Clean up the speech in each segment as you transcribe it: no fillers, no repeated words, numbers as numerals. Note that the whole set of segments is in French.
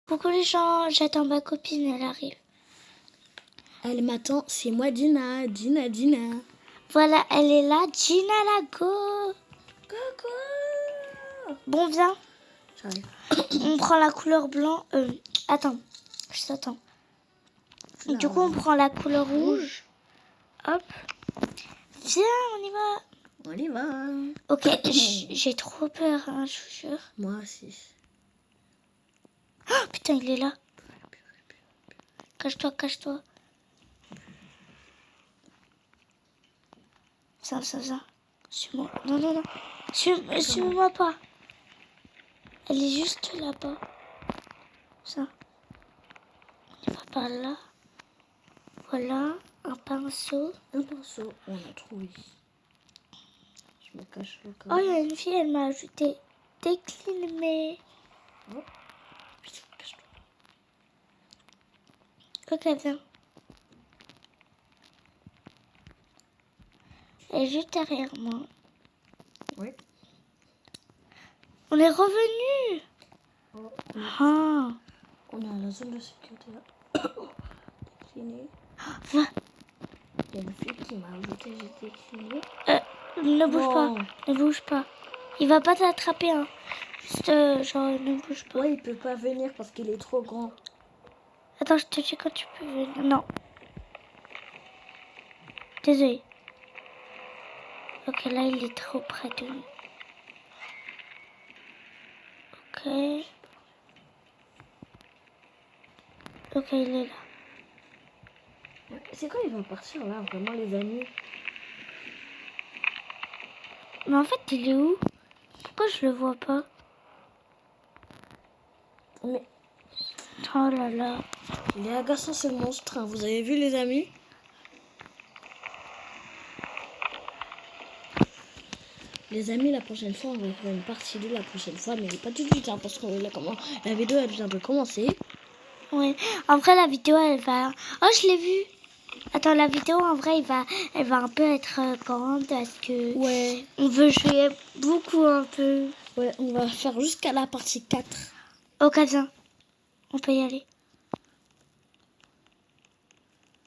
Coucou les gens, j'attends ma copine, elle arrive. Elle m'attend, c'est moi Dina. Voilà, elle est là, Gina Lago. Coucou. Bon, viens, J'arrive. on prend la couleur blanc. Attends, je t'attends. Du coup, on prend la couleur rouge. Hop. Viens, on y va. On y va. Ok, j'ai trop peur, hein, je vous jure. Moi aussi. Oh, putain, il est là. Cache-toi, cache-toi. Ça. Suis-moi. Non. Suis-moi pas. Elle est juste là-bas. Ça. On y va par là. Voilà, un pinceau. Un pinceau, on a trouvé. Je me cache le cas. Oh, il y a une fille, elle m'a ajouté décline, mais... Oh. Putain, cache-toi. Ok, viens. Elle est juste derrière moi. Oui. On est revenu. Oh, Ah. on est à la zone de sécurité là. Décliné. Va. Il y a une fille qui m'a ajouté, j'ai décliné. Ne bouge Bon. pas. Ne bouge pas. Il va pas t'attraper, hein. Juste, genre, ne bouge pas. Ouais, il peut pas venir parce qu'il est trop grand. Attends, je te dis quand tu peux venir. Non. Désolé. Ok, là, il est trop près de nous. Ok. Ok, il est là. C'est quand il va partir là, vraiment les amis? Mais en fait, il est où? Pourquoi je le vois pas? Mais Oh là là. il est agaçant ce monstre, hein. Vous avez vu les amis? Les amis, la prochaine fois, on va faire une partie 2 la prochaine fois, mais pas tout de suite, hein, parce que la vidéo elle vient de commencer. Ouais. En vrai, la vidéo, elle va... Oh, je l'ai vue. Attends, la vidéo, en vrai, elle va un peu être grande parce que... Ouais. On veut jouer beaucoup un peu. Ouais, on va faire jusqu'à la partie 4. Ok, viens. On peut y aller.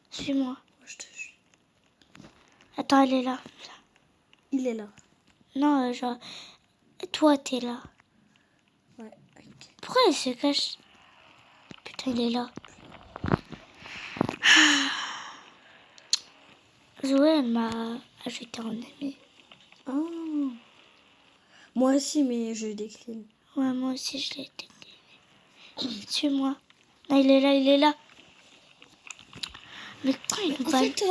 Suis-moi. Je te jure. Attends, elle est là. Il est là. Non, genre... Toi, t'es là. Ouais, ok. Pourquoi elle se cache? Putain, il est là. Zoé, elle m'a ajouté en ami. Oh. Moi aussi, mais je décline. Ouais, moi aussi, je l'ai décliné. Suis-moi. Non, il est là. Mais quand il En va... fait,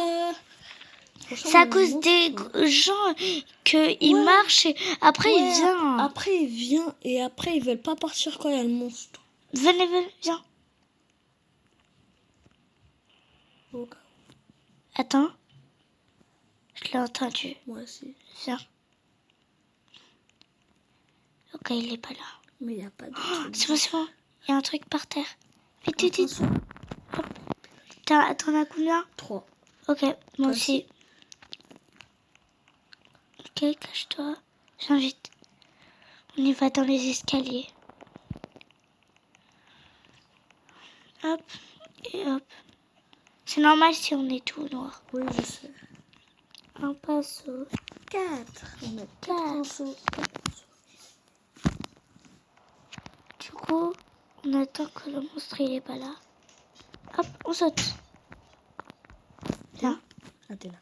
C'est à cause des gens qu'ils marchent et après il vient. Après il vient et après ils veulent pas partir quand il y a le monstre. Venez, viens. Ok. Attends. Je l'ai entendu. Moi aussi. Viens. Ok, il est pas là. Mais il n'y a pas de Oh, c'est bon. Il y a un truc par terre. Vite. Attention. Hop. T'en as combien? 3. Ok, moi aussi. Ok, cache-toi. Viens vite. On y va dans les escaliers. Hop. Et hop. C'est normal si on est tout noir. Oui, je sais. Un pinceau. 4. On a 4 pinceaux. Du coup, on attend que le monstre il est pas là. Hop, on saute. Viens. Ah, t'es là.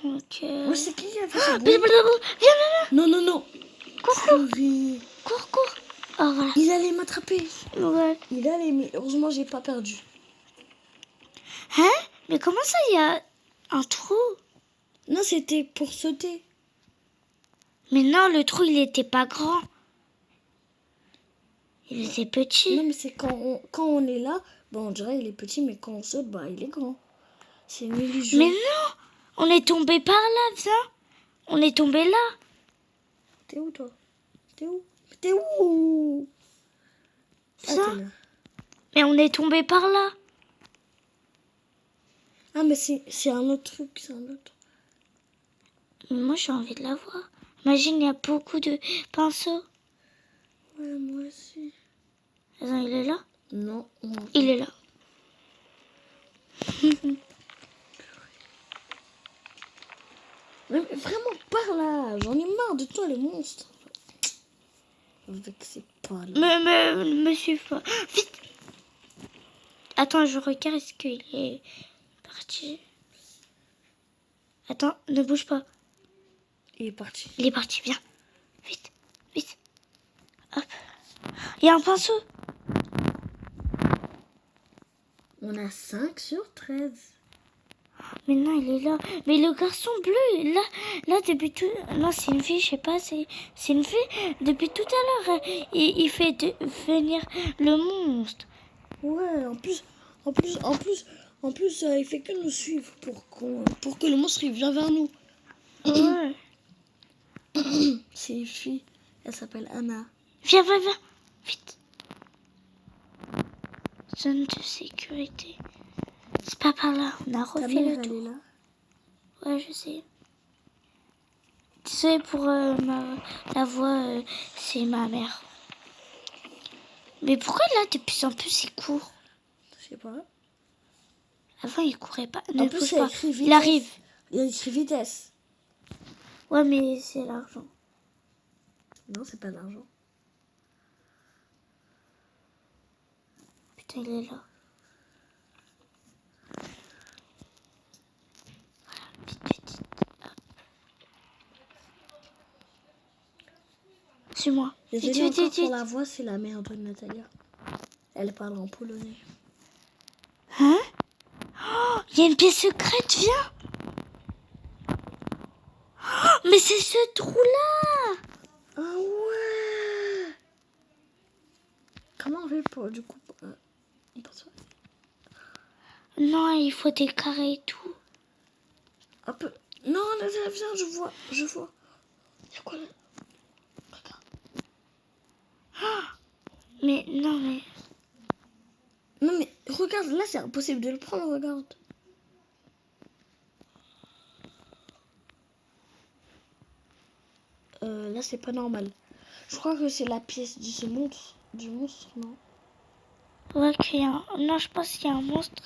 Donc... Oui, c'est qui a fait ça? Viens. Non. Cours. Oh, voilà. Il allait m'attraper. Ouais. Il allait, mais heureusement, j'ai pas perdu. Hein? Mais comment ça, il y a un trou? Non, c'était pour sauter. Mais non, le trou, il était pas grand. Il était petit. Non, mais c'est quand on est là, bon, on dirait il est petit, mais quand on saute, bah, il est grand. C'est une illusion. Mais non! On est tombé par là, viens! On est tombé là! T'es où, toi? T'es où? Ah, Ça? t'es là. Mais on est tombé par là! Ah, mais c'est un autre truc, c'est un autre. Mais moi, j'ai envie de la voir. Imagine, il y a beaucoup de pinceaux. Ouais, moi Attends, il est là? Non. Il est là. Mais vraiment, par là. J'en ai marre de toi, les monstres. C'est pas là. Me suis pas. Vite! Attends, je regarde, est-ce qu'il est parti? Attends, ne bouge pas. Il est parti. Il est parti, viens. Vite, vite. Hop. Il y a un pinceau. On a 5 sur 13. Mais non, il est là. Mais le garçon bleu, là depuis tout... Non, c'est une fille, je sais pas, c'est une fille. Depuis tout à l'heure, il fait venir le monstre. Ouais, en plus, il fait que nous suivre pour que le monstre il vienne vers nous. Ouais. C'est une fille. Elle s'appelle Anna. Viens, vite. Zone de sécurité. C'est pas par là, on a Ta refait mère, le elle tour. est là. Ouais, je sais. Désolée pour la voix, c'est ma mère. Mais pourquoi là, de plus en plus, il court? Je sais pas. Avant, il courait pas. En Ne plus, bouge il y a pas. écrit vitesse. Il arrive. Il y a écrit vitesse. Ouais, mais c'est l'argent. Non, c'est pas l'argent. Putain, il est là. Voilà, vite. Hop. Suis-moi. Désolée encore Vite. pour la voix, c'est la mère de Natalia. Elle parle en polonais. Hein? Oh, il y a une pièce secrète, viens. Oh, mais c'est ce trou-là. Ah ouais. Comment on fait pour du coup on passe pas. Non, il faut des carrés et tout. Un peu. Non, Natalia, viens, je vois. Il y a quoi là? Regarde. Mais non, mais... Non mais regarde, là c'est impossible de le prendre, regarde. Là c'est pas normal. Je crois que c'est la pièce du monstre, non? Ouais, qu'il y a un... Non, je pense qu'il y a un monstre.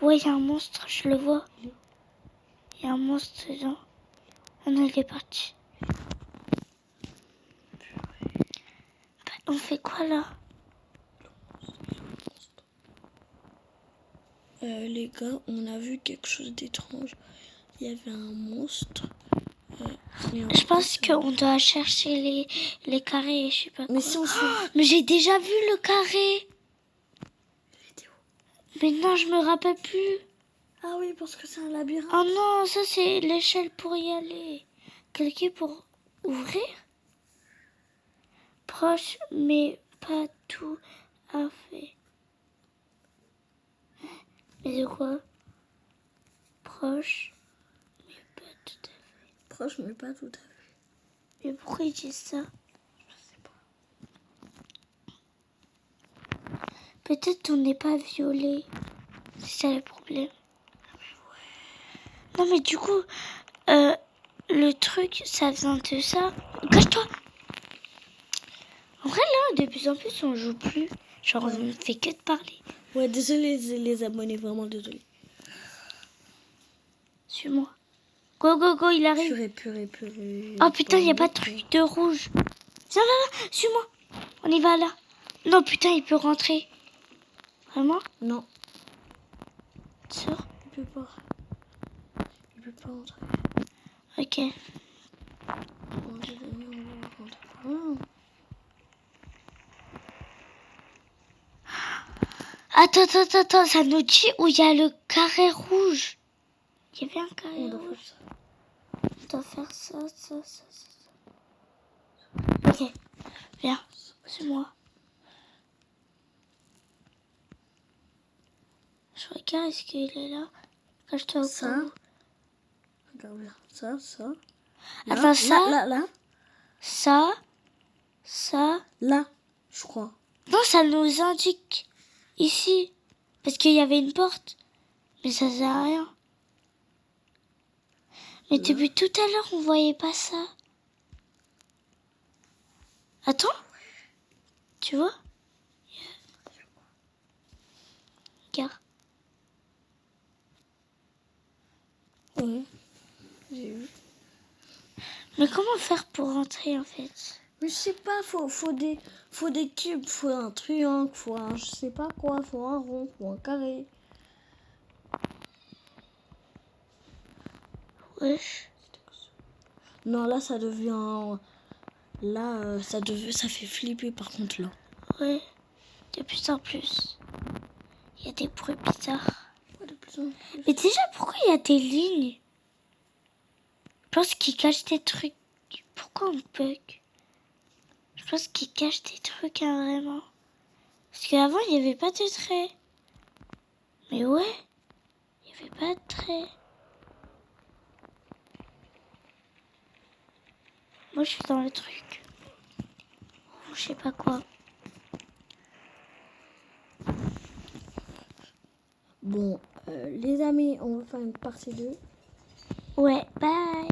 Ouais, il y a un monstre, je le vois. Il y a un monstre dedans. Ah non, il est parti. Bah, on fait quoi là? Les gars, on a vu quelque chose d'étrange. Il y avait un monstre. Je pense qu'on doit chercher les carrés, je sais pas quoi. Mais si on suit... Mais j'ai déjà vu le carré. Mais non, je me rappelle plus. Ah oui, parce que c'est un labyrinthe. Oh non, ça c'est l'échelle pour y aller. Cliquez pour ouvrir. Proche, mais pas tout à fait. Mais de quoi? Proche, mais pas tout à fait. Proche, mais pas tout à fait. Mais pourquoi ils disent ça? Je sais pas. Peut-être on n'est pas violé. C'est ça le problème. Non mais du coup, le truc, ça vient de ça. Cache-toi. En vrai là, de plus en plus, on joue plus. Genre, on ne fait que de parler. Ouais, désolé les abonnés, vraiment désolé. Suis-moi. Go, il arrive. Purée. Oh putain, il n'y a pas de truc de rouge. Viens là, suis-moi. On y va là. Non putain, il peut rentrer. Vraiment? Non, Sûr? il peut pas. Il peut pas entrer. Ok. Bon, les amis, on va rentrer par là. Attends, ça nous dit où il y a le carré rouge. Il y avait un carré On doit rouge. faire ça. On doit faire ça. Ok, viens, suis-moi. Je regarde, est-ce qu'il est là? Cache-toi au Ça. fond. Regarde bien. Ça. Là, Attends, ça. Là. Ça. Là, je crois. Non, ça nous indique ici. Parce qu'il y avait une porte. Mais ça sert à rien. Mais depuis tout à l'heure, on voyait pas ça. Attends. Tu vois? Car Ouais, j'ai vu. mais comment faire pour rentrer en fait? Mais je sais pas, faut des cubes, faut un triangle, faut un je sais pas quoi, faut un rond, faut un carré. Wesh. Non, là ça devient... Là, ça fait flipper par contre là. Ouais. De plus en plus. Il y a des bruits bizarres. Ouais, de plus en plus. Mais déjà, pourquoi il y a des lignes? Je pense qu'ils cachent des trucs. Pourquoi on bug? Je pense qu'ils cachent des trucs, hein, vraiment. Parce qu'avant, il n'y avait pas de traits. Mais ouais, il n'y avait pas de traits. Moi, je suis dans le truc. Ou je sais pas quoi. Bon, les amis, on va faire une partie 2. Ouais, bye.